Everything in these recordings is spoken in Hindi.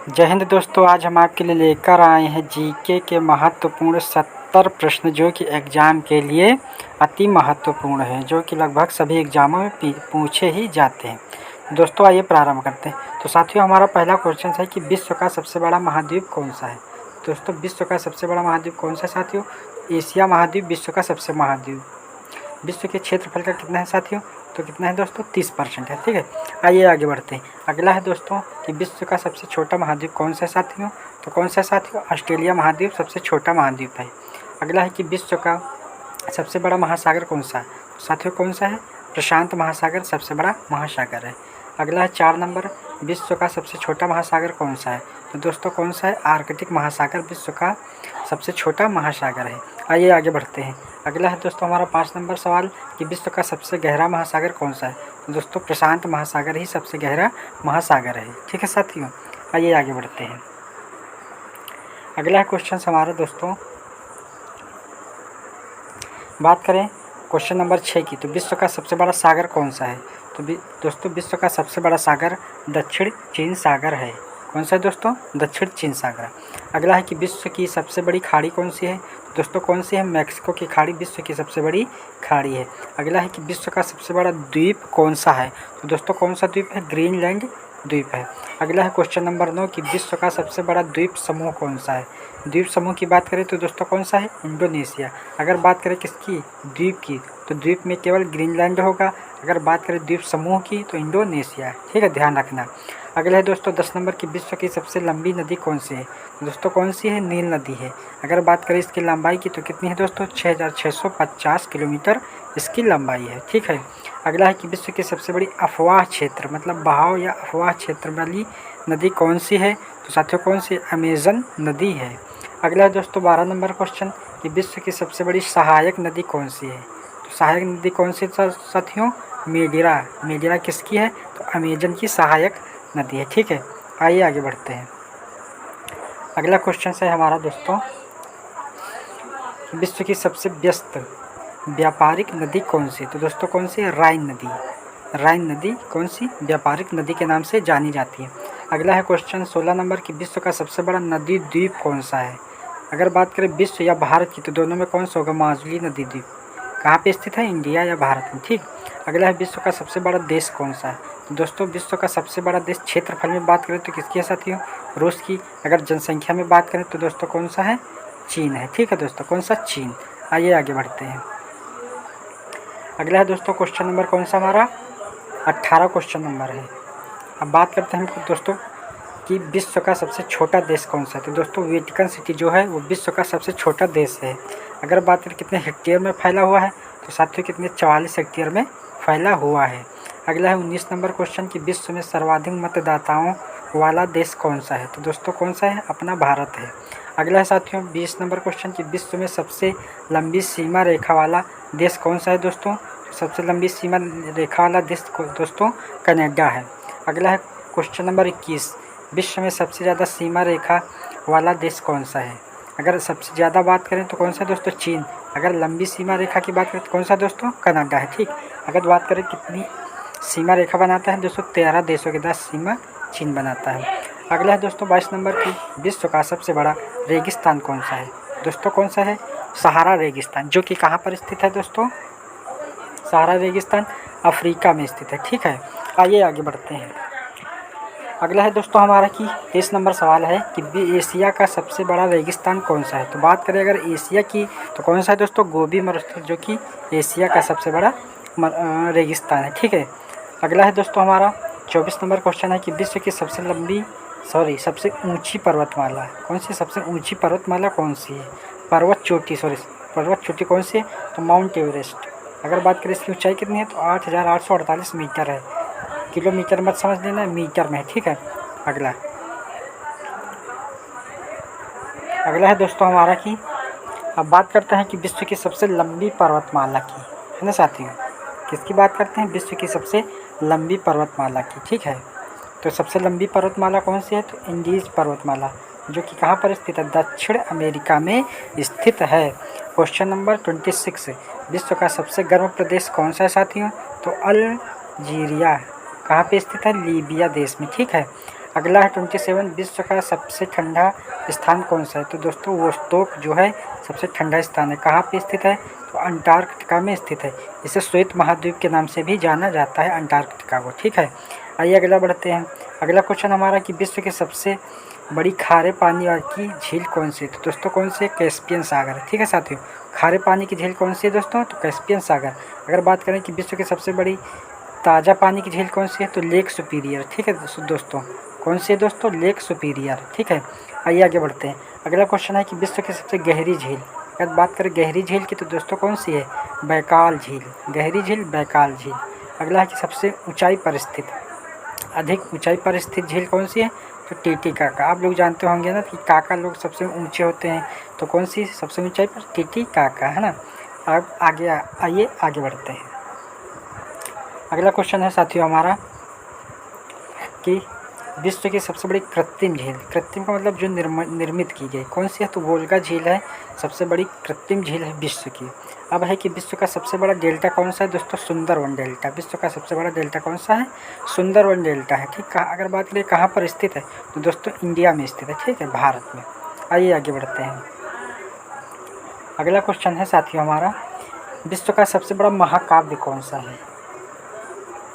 जय हिंद दोस्तों, आज हम आपके लिए लेकर आए हैं जीके के महत्वपूर्ण 70 प्रश्न जो कि एग्ज़ाम के लिए अति महत्वपूर्ण है, जो कि लगभग सभी एग्ज़ामों में पूछे ही जाते हैं। दोस्तों आइए प्रारंभ करते हैं। तो साथियों, हमारा पहला क्वेश्चन है कि विश्व का सबसे बड़ा महाद्वीप कौन सा है। दोस्तों विश्व का सबसे बड़ा महाद्वीप कौन सा है साथियों? एशिया महाद्वीप विश्व का सबसे महाद्वीप। विश्व के क्षेत्रफल का कितना है साथियों? तो कितना है दोस्तों? 30% है। ठीक है, आइए आगे बढ़ते हैं। अगला है दोस्तों कि विश्व का सबसे छोटा महाद्वीप कौन सा है साथियों? तो कौन सा है साथियों? ऑस्ट्रेलिया महाद्वीप सबसे छोटा महाद्वीप है। अगला है कि विश्व का सबसे बड़ा महासागर कौन सा है? तो साथियों कौन सा है? प्रशांत महासागर सबसे बड़ा महासागर है। अगला है 4 नंबर, विश्व का सबसे छोटा महासागर कौन सा है? तो दोस्तों कौन सा है? आर्कटिक महासागर विश्व का सबसे छोटा महासागर है। आइए आगे बढ़ते हैं। अगला है दोस्तों हमारा 5 नंबर सवाल कि विश्व का सबसे गहरा महासागर कौन सा है? तो दोस्तों प्रशांत महासागर ही सबसे गहरा महासागर है। ठीक है साथियों, आइए आगे बढ़ते हैं। अगला है क्वेश्चन हमारा दोस्तों, बात करें क्वेश्चन नंबर 6 की, तो विश्व का सबसे बड़ा सागर कौन सा है? तो दोस्तों विश्व का सबसे बड़ा सागर दक्षिण चीन सागर है। कौन सा है दोस्तों? दक्षिण चीन सागर। अगला है कि विश्व की सबसे बड़ी खाड़ी कौन सी है? दोस्तों कौन सी है? मैक्सिको की खाड़ी विश्व की सबसे बड़ी खाड़ी है। अगला है कि विश्व का सबसे बड़ा द्वीप कौन सा है? तो दोस्तों कौन सा द्वीप है? ग्रीनलैंड द्वीप है। अगला है क्वेश्चन नंबर 9 कि विश्व का सबसे बड़ा द्वीप समूह कौन सा है? द्वीप समूह की बात करें तो दोस्तों कौन सा है? इंडोनेशिया। अगर बात करें किसकी? द्वीप की, तो द्वीप में केवल ग्रीनलैंड होगा। अगर बात करें द्वीप समूह की तो इंडोनेशिया। ठीक है, ध्यान रखना। अगला है दोस्तों 10 नंबर की विश्व की सबसे लंबी नदी कौन सी है? दोस्तों कौन सी है? नील नदी है। अगर बात करें इसकी लंबाई की तो कितनी है दोस्तों? 6650 किलोमीटर इसकी लंबाई है। ठीक है, अगला है कि विश्व की सबसे बड़ी अफवाह क्षेत्र मतलब बहाव या अफवाह क्षेत्र वाली नदी कौन सी है? तो साथियों कौन सी? अमेजन नदी है। अगला है दोस्तों 12 नंबर क्वेश्चन कि विश्व की सबसे बड़ी सहायक नदी कौन सी है? तो सहायक नदी कौन सी साथियों? मेडिरा। मेडिरा किसकी है? तो अमेजन की सहायक नदी है। ठीक है, आइए आगे बढ़ते हैं। अगला क्वेश्चन है हमारा दोस्तों, विश्व की सबसे व्यस्त व्यापारिक नदी कौन सी? तो दोस्तों कौन सी है? राइन नदी। राइन नदी कौन सी? व्यापारिक नदी के नाम से जानी जाती है। अगला है क्वेश्चन 16 नंबर की विश्व का सबसे बड़ा नदी द्वीप कौन सा है? अगर बात करें विश्व या भारत की तो दोनों में कौन सा होगा? माजुली नदी द्वीप। कहाँ पे स्थित है? इंडिया या भारत में। ठीक, अगला है विश्व का सबसे बड़ा देश कौन सा है? तो दोस्तों विश्व का सबसे बड़ा देश क्षेत्रफल में बात करें तो किसकी है साथियों? रूस की। अगर जनसंख्या में बात करें तो दोस्तों कौन सा है? चीन है। ठीक है दोस्तों, कौन सा? चीन। आइए आगे बढ़ते हैं। अगला है दोस्तों क्वेश्चन नंबर कौन सा हमारा? 18 क्वेश्चन नंबर है। अब बात करते हैं दोस्तों कि विश्व का सबसे छोटा देश कौन सा है? तो दोस्तों वेटिकन सिटी जो है वो विश्व का सबसे छोटा देश है। अगर बात करें कितने हेक्टेयर में फैला हुआ है तो साथियों कितने? 44 हेक्टेयर में फैला हुआ है। अगला है 19 नंबर क्वेश्चन कि विश्व में सर्वाधिक मतदाताओं वाला देश कौन सा है? तो दोस्तों कौन सा है? अपना भारत है। अगला है साथियों 20 नंबर क्वेश्चन कि विश्व में सबसे लंबी सीमा रेखा वाला देश कौन सा है दोस्तों? तो सबसे लंबी सीमा रेखा वाला देश दोस्तों कनाडा है। अगला है क्वेश्चन नंबर 21, विश्व में सबसे ज़्यादा सीमा रेखा वाला देश कौन सा है? अगर सबसे ज़्यादा बात करें तो कौन सा दोस्तों? चीन। अगर लंबी सीमा रेखा की बात करें तो कौन सा दोस्तों? कनाडा है। ठीक, अगर बात करें कितनी सीमा रेखा बनाता है दोस्तों? 13 देशों के 10 सीमा चीन बनाता है। अगला है दोस्तों 22 नंबर की विश्व का सबसे बड़ा रेगिस्तान कौन सा है? दोस्तों कौन सा है? सहारा रेगिस्तान, जो कि कहाँ पर स्थित है दोस्तों? सहारा रेगिस्तान अफ्रीका में स्थित है। ठीक है, आइए आगे बढ़ते हैं। अगला है दोस्तों हमारा कि 23 नंबर सवाल है कि एशिया का सबसे बड़ा रेगिस्तान कौन सा है? तो बात करें अगर एशिया की तो कौन सा है दोस्तों? गोबी मरुस्थल, जो कि एशिया का सबसे बड़ा रेगिस्तान है। ठीक है, अगला है दोस्तों हमारा 24 नंबर क्वेश्चन है कि विश्व की सबसे ऊंची पर्वतमाला कौन सी? सबसे ऊंची पर्वतमाला कौन सी है? पर्वत चोटी कौन सी है? तो माउंट एवरेस्ट। अगर बात करें इसकी ऊंचाई कितनी है तो 8848 मीटर है। किलोमीटर मत समझ लेना, मीटर में है। ठीक है, अगला है दोस्तों हमारा कि अब बात करते हैं कि विश्व की सबसे लंबी पर्वतमाला की, है ना साथियों? किसकी बात करते हैं? विश्व की सबसे लंबी पर्वतमाला की। ठीक है, तो सबसे लंबी पर्वतमाला कौन सी है? तो इंडीज पर्वतमाला, जो कि कहाँ पर स्थित है? दक्षिण अमेरिका में स्थित है। क्वेश्चन नंबर 26, विश्व का सबसे गर्म प्रदेश कौन सा है साथियों? तो अल्जीरिया। कहाँ पे स्थित है? लीबिया देश में। ठीक है, अगला है 27, विश्व का सबसे ठंडा स्थान कौन सा है? तो दोस्तों वोस्टोक जो है सबसे ठंडा स्थान है। कहाँ पे स्थित है? तो अंटार्कटिका में स्थित है। इसे श्वेत महाद्वीप के नाम से भी जाना जाता है अंटार्कटिका को। ठीक है, आइए अगला बढ़ते हैं। अगला क्वेश्चन हमारा कि विश्व की सबसे बड़ी खारे पानी की झील कौन सी है? तो दोस्तों कौन सी है? कैस्पियन सागर है। ठीक है साथियों, खारे पानी की झील कौन सी है दोस्तों? तो कैस्पियन सागर। अगर बात करें कि विश्व की सबसे बड़ी ताज़ा पानी की झील कौन सी है? तो लेक सुपीरियर। ठीक है दोस्तों, कौन सी है दोस्तों? Lake superior. ठीक है, आइए आगे बढ़ते हैं। अगला क्वेश्चन है कि विश्व की सबसे गहरी झील। अगर बात करें गहरी झील की तो दोस्तों कौन सी है? बैकाल झील। गहरी झील बैकाल झील। अगला है कि सबसे ऊंचाई पर स्थित, अधिक ऊंचाई पर स्थित झील कौन सी है? तो टीटीकाका। आप लोग जानते होंगे ना कि काका लोग सबसे ऊंचे होते हैं, तो कौन सी सबसे ऊंचाई पर? टीटीकाका, है ना। अब आगे आइए आगे बढ़ते हैं। अगला क्वेश्चन है साथियों हमारा कि विश्व की सबसे बड़ी कृत्रिम झील। कृत्रिम का मतलब जो निर्मित की गई, कौन सी है? तो वोल्गा झील है सबसे बड़ी कृत्रिम झील है विश्व की। अब है कि विश्व का सबसे बड़ा डेल्टा कौन सा है दोस्तों? सुंदरवन डेल्टा। विश्व का सबसे बड़ा डेल्टा कौन सा है? सुंदरवन डेल्टा है। ठीक है, अगर बात करें कहाँ पर स्थित है तो दोस्तों इंडिया में स्थित है। ठीक है, भारत में। आइए आगे बढ़ते हैं। अगला क्वेश्चन है साथियों हमारा, विश्व का सबसे बड़ा महाकाव्य कौन सा है?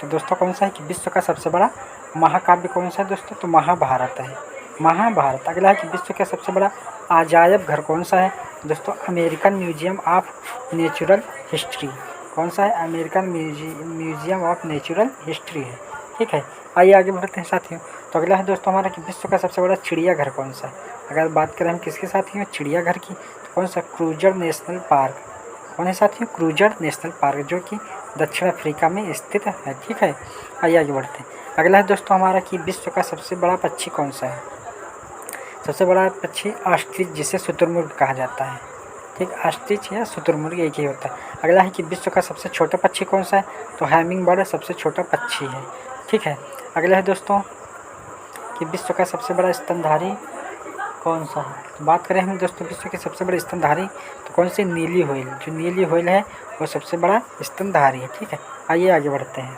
तो दोस्तों कौन सा है कि विश्व का सबसे बड़ा महाकाव्य कौन सा है दोस्तों? तो महाभारत है, महाभारत। अगला है कि विश्व का सबसे बड़ा अजायब घर कौन सा है? दोस्तों American museum of natural history. कौन सा है? American museum of natural history है। ठीक है, आइए आगे बढ़ते हैं साथियों। तो अगला है दोस्तों हमारा कि विश्व का सबसे बड़ा चिड़ियाघर कौन सा है? अगर बात करें हम किसके साथियों? चिड़ियाघर की, तो कौन सा? Cruiser national park. कौन है साथियों? क्रूजर नेशनल पार्क, जो कि दक्षिण अफ्रीका में स्थित है। ठीक है, आइए आगे बढ़ते हैं। अगला है दोस्तों हमारा कि विश्व का सबसे बड़ा पक्षी कौन सा है? सबसे बड़ा पक्षी ऑस्ट्रिच, जिसे शुतुरमुर्ग कहा जाता है। ठीक, ऑस्ट्रिच या शुतुरमुर्ग एक ही होता है। अगला है कि विश्व का सबसे छोटा पक्षी कौन सा है? तो हैमिंग बर्ड सबसे छोटा पक्षी है। ठीक है, अगला है दोस्तों कि विश्व का सबसे बड़ा स्तनधारी कौन सा है? तो बात करें हम दोस्तों विश्व के सबसे बड़े स्तनधारी, तो कौन सी? नीली व्हेल। जो नीली व्हेल है वो सबसे बड़ा स्तनधारी है। ठीक है, आइए आगे बढ़ते हैं।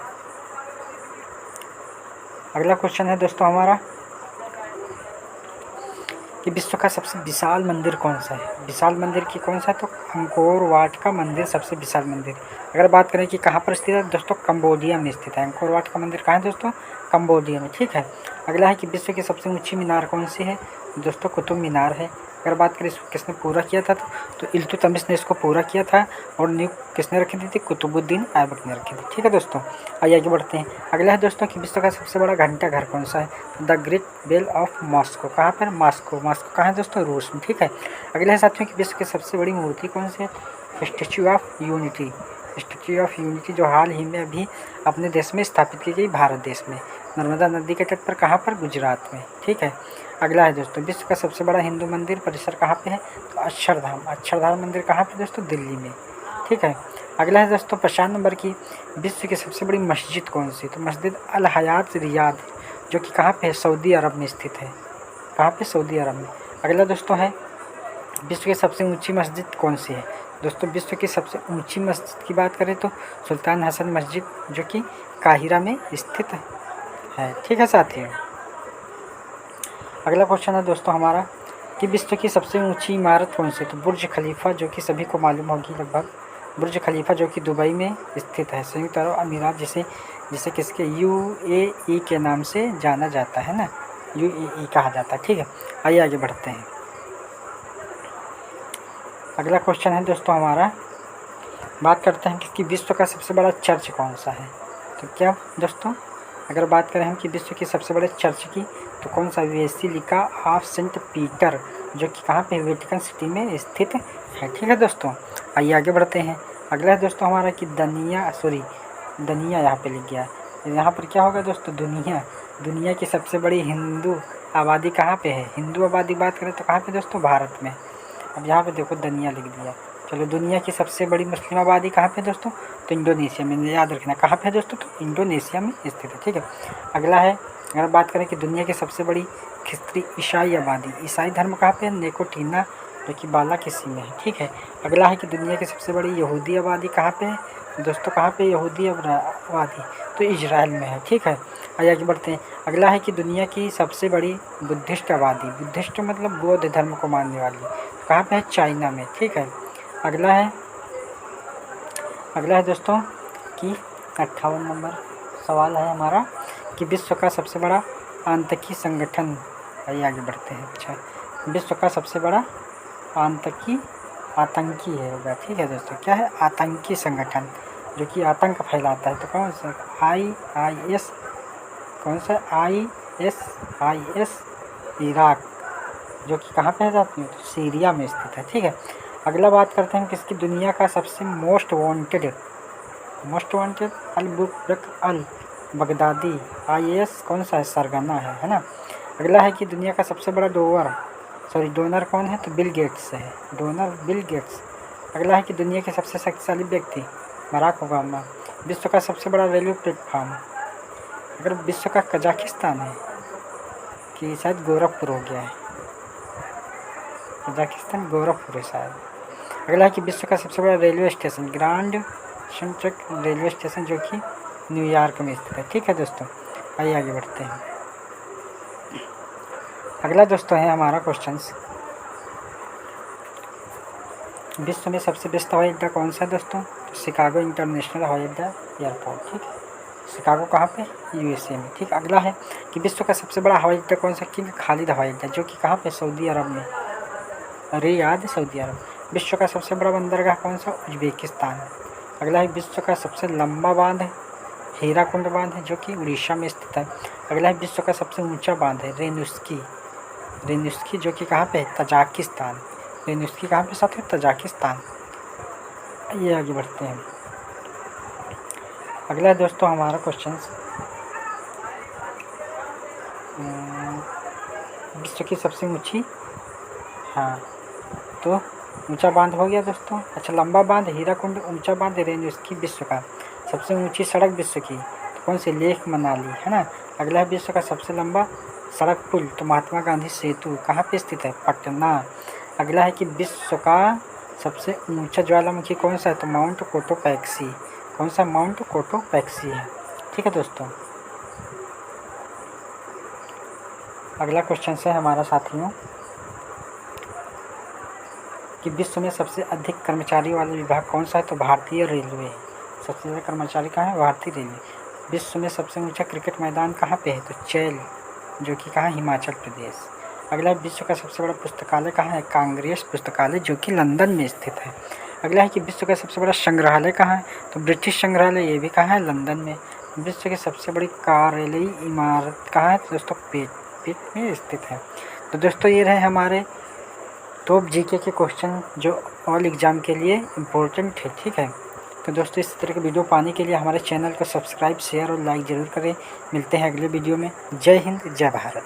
अगला क्वेश्चन है दोस्तों हमारा कि विश्व का सबसे विशाल मंदिर कौन सा है? विशाल मंदिर की कौन सा है? तो अंकोर वाट का मंदिर सबसे विशाल मंदिर। अगर बात करें कि कहाँ पर स्थित है दोस्तों? कंबोडिया में स्थित है। अंकोर वाट का मंदिर कहाँ है दोस्तों? कंबोडिया में। ठीक है, अगला है कि विश्व की सबसे ऊंची मीनार कौन सी है? दोस्तों कुतुब मीनार है। अगर बात करें इसको किसने पूरा किया था तो इल्तुतमिश ने इसको पूरा किया था, और नींव किसने रखी थी? कुतुबुद्दीन ऐबक ने रखी थी। ठीक है दोस्तों, आइए आगे बढ़ते हैं। अगला है दोस्तों कि विश्व का सबसे बड़ा घंटा घर कौन सा है? The great bell of Moscow. कहाँ पर? मॉस्को। मॉस्को कहाँ है दोस्तों? रूस में। ठीक है, अगला है साथियों कि विश्व की सबसे बड़ी मूर्ति कौन सी है? Statue of unity. Statue of unity जो हाल ही में अभी अपने देश में स्थापित की गई, भारत देश में, नर्मदा नदी के तट पर। कहाँ पर? गुजरात में। ठीक है, अगला है दोस्तों विश्व का सबसे बड़ा हिंदू मंदिर परिसर कहाँ पे है? तो अक्षरधाम। अक्षरधाम मंदिर कहाँ पे दोस्तों? दिल्ली में। ठीक है, अगला है दोस्तों 50 नंबर की, विश्व की सबसे बड़ी मस्जिद कौन सी? तो मस्जिद अल हयात रियाद, जो कि कहाँ पे है? सऊदी अरब में स्थित है। कहाँ पे? सऊदी अरब में। अगला दोस्तों है विश्व की सबसे ऊंची मस्जिद कौन सी है? दोस्तों विश्व की सबसे ऊंची मस्जिद की बात करें तो सुल्तान हसन मस्जिद, जो कि काहिरा में स्थित है। ठीक है साथियों, अगला क्वेश्चन है दोस्तों हमारा कि विश्व की सबसे ऊंची इमारत कौन सी है? तो बुर्ज खलीफा, जो कि सभी को मालूम होगी लगभग। बुर्ज खलीफा जो कि दुबई में स्थित है, संयुक्त अरब अमीरात, जिसे किसके? UAE के नाम से जाना जाता है ना, UAE कहा जाता है। ठीक है, आइए आगे बढ़ते हैं। अगला क्वेश्चन है दोस्तों हमारा, बात करते हैं कि विश्व का सबसे बड़ा चर्च कौन सा है? तो क्या दोस्तों, अगर बात करें हम कि विश्व की सबसे बड़े चर्च की, तो कौन सा? बेसिलिका ऑफ सेंट पीटर, जो कि कहाँ पे? वेटिकन सिटी में स्थित है। ठीक है दोस्तों, आइए आगे बढ़ते हैं। अगला है दोस्तों हमारा कि दुनिया यहाँ पे लिख गया है। यहाँ पर क्या होगा दोस्तों? दुनिया की सबसे बड़ी हिंदू आबादी कहाँ पे है? हिंदू आबादी बात करें तो कहाँ पे दोस्तों? भारत में। अब यहाँ पे देखो दुनिया लिख दिया। चलो, दुनिया की सबसे बड़ी मुस्लिम आबादी कहाँ पे दोस्तों? तो इंडोनेशिया में। याद रखना कहाँ पे है दोस्तों? तो इंडोनेशिया में स्थित है। ठीक है, अगला है अगर बात करें कि दुनिया की सबसे बड़ी ख्रिस्ती ईसाई आबादी, ईसाई धर्म कहाँ पे है? नेकोटीना, जो कि बालाकिसी में है। ठीक है, अगला है कि दुनिया की सबसे बड़ी यहूदी आबादी कहाँ पे है दोस्तों? कहाँ पे यहूदी आबादी? तो इजराइल में है। ठीक है, आइए आगे बढ़ते हैं। अगला है कि दुनिया की सबसे बड़ी बुद्धिस्ट आबादी, बुद्धिस्ट मतलब बौद्ध धर्म को मानने वाली, कहाँ पे है? चाइना में। ठीक है, अगला है दोस्तों कि 58 नंबर सवाल है हमारा कि विश्व का सबसे बड़ा आतंकी संगठन। आइए आगे बढ़ते हैं। अच्छा, विश्व का सबसे बड़ा आतंकी है होगा। ठीक है दोस्तों, क्या है? आतंकी संगठन जो कि आतंक फैलाता है। तो कौन सा? IIS। कौन सा? ISIS इराक, जो कि कहाँ पे है जाती है? तो सीरिया में स्थित है। ठीक है, अगला बात करते हैं किसकी? दुनिया का सबसे मोस्ट वांटेड अल बुकरक अल बगदादी IAS कौन सा है? सरगना है ना। अगला है कि दुनिया का सबसे बड़ा डोनर कौन है? तो बिल गेट्स है, डोनर बिल गेट्स। अगला है कि दुनिया के सबसे शक्तिशाली व्यक्ति बराक ओबामा। विश्व का सबसे बड़ा रेलवे प्लेटफॉर्म, अगर विश्व का कजाकिस्तान है कि शायद गोरखपुर हो गया है, कजाकिस्तान गोरखपुर है शायद। अगला है कि विश्व का सबसे बड़ा railway station grand trunk railway station, जो कि न्यूयॉर्क में स्थित है। ठीक है दोस्तों, आइए आगे बढ़ते हैं। अगला दोस्तों है हमारा क्वेश्चंस, विश्व में सबसे व्यस्त हवाई अड्डा कौन सा है दोस्तों? तो शिकागो इंटरनेशनल हवाई अड्डा एयरपोर्ट। ठीक है, शिकागो कहाँ पे? USA में। ठीक, अगला है कि विश्व का सबसे बड़ा हवाई अड्डा कौन सा? किंग खालिद हवाई अड्डा, जो कि कहाँ पे? सऊदी अरब में, रियाद, सऊदी अरब। विश्व का सबसे बड़ा बंदरगाह कौन सा? उज्बेकिस्तान। अगला है विश्व का सबसे लंबा बांध है हीराकुंड बांध है, जो कि उड़ीसा में स्थित है। अगला है विश्व का सबसे ऊंचा बांध है रेनुस्की, जो कि कहाँ पे है? तजाकिस्तान। रेनुस्की कहाँ पे साथ है? तजाकिस्तान। ये आगे बढ़ते हैं। अगला है दोस्तों हमारा क्वेश्चन, विश्व की सबसे ऊंची, हाँ तो ऊंचा बांध हो गया दोस्तों। अच्छा, लंबा बांध हीराकुंड, ऊंचा बांध रेनुस्की। विश्व का सबसे ऊंची सड़क विश्व की तो कौन सी? लेह मनाली है ना। अगला है विश्व का सबसे लंबा सड़क पुल, तो महात्मा गांधी सेतु कहाँ पे स्थित है? पटना। अगला है कि विश्व का सबसे ऊंचा ज्वालामुखी कौन सा है? तो माउंट कोटोपैक्सी। कौन सा? माउंट कोटोपैक्सी है। ठीक है दोस्तों, अगला क्वेश्चन है हमारा साथियों कि विश्व में सबसे अधिक कर्मचारी वाला विभाग कौन सा है? तो भारतीय रेलवे। सबसे ज़्यादा कर्मचारी कहाँ है? भारतीय रेलवे। विश्व में सबसे ऊंचा क्रिकेट मैदान कहाँ पे है? तो चैल, जो कि कहाँ? हिमाचल प्रदेश। अगला विश्व का सबसे बड़ा पुस्तकालय कहाँ है? कांग्रेस पुस्तकालय, जो कि लंदन में स्थित है। अगला है कि विश्व का सबसे बड़ा संग्रहालय कहाँ है? तो ब्रिटिश संग्रहालय, ये भी कहाँ है? लंदन में। विश्व की सबसे बड़ी कार्यालयीय इमारत कहाँ है? तो दोस्तों पेट में स्थित है। तो दोस्तों ये रहे हमारे टॉप GK के क्वेश्चन जो ऑल एग्ज़ाम के लिए इम्पोर्टेंट है। ठीक है, तो दोस्तों इस तरह के वीडियो पाने के लिए हमारे चैनल को सब्सक्राइब, शेयर और लाइक ज़रूर करें। मिलते हैं अगले वीडियो में। जय हिंद, जय भारत।